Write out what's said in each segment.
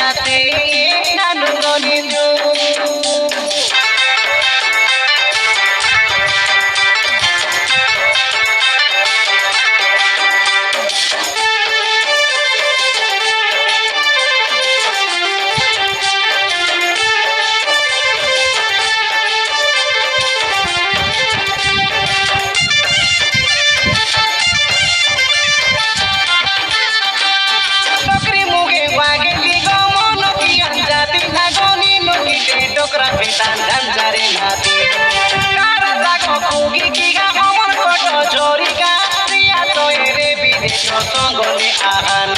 jate nanu gonindu. Pitan dan jari hati karata kokugi kiga omon koto jorika ria to ere bide songole ahan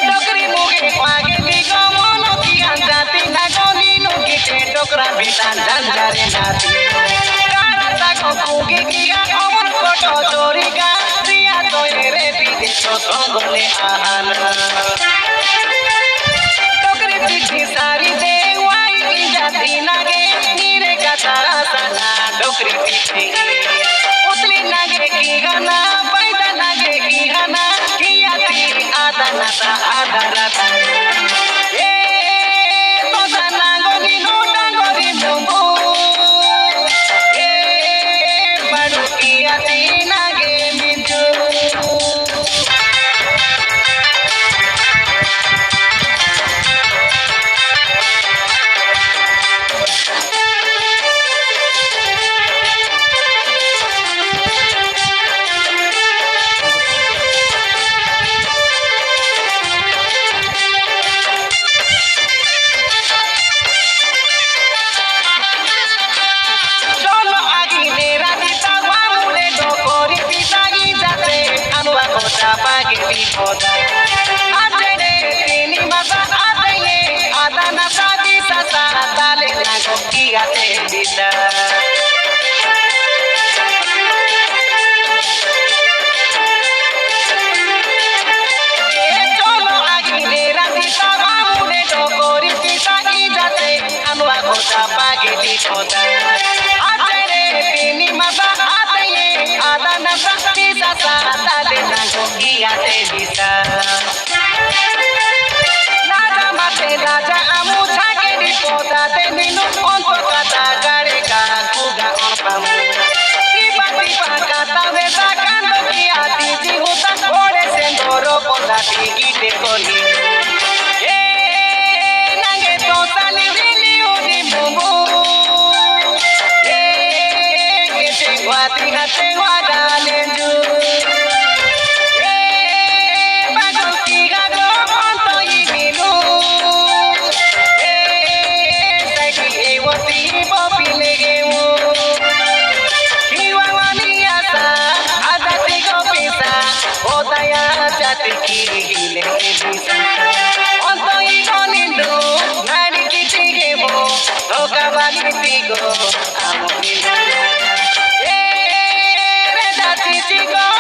dokri muge wage digo mono kiga jati nagoni nugite dokra pitan dan jari hati karata kokugi kiga omon koto jorika ria to ere bide songole ahan dokri chichi sari de wai jati nage nire katara sana dokri chichi utli nage ki gana paida nage ki gana kiyati adana sa adarata tosa nangoni no nangori mumbu padu kiyati nage minju. Adana sagi sasa dale na goki ate bisa. Cholo agile rati tawamude dogori pisa ijate anwa kota pagi di kota. Atere pini masa ateye adana sagi sasa dale na goki ate bisa. Raja amu thake di poda de ninu onto kata gare ka kuga onpamu tiba tiba kata vesa kando ki ati ji huta ore sendoro poda tigi te koni nange to sali vili udi bumbu kete wati hate wadalenju Tigo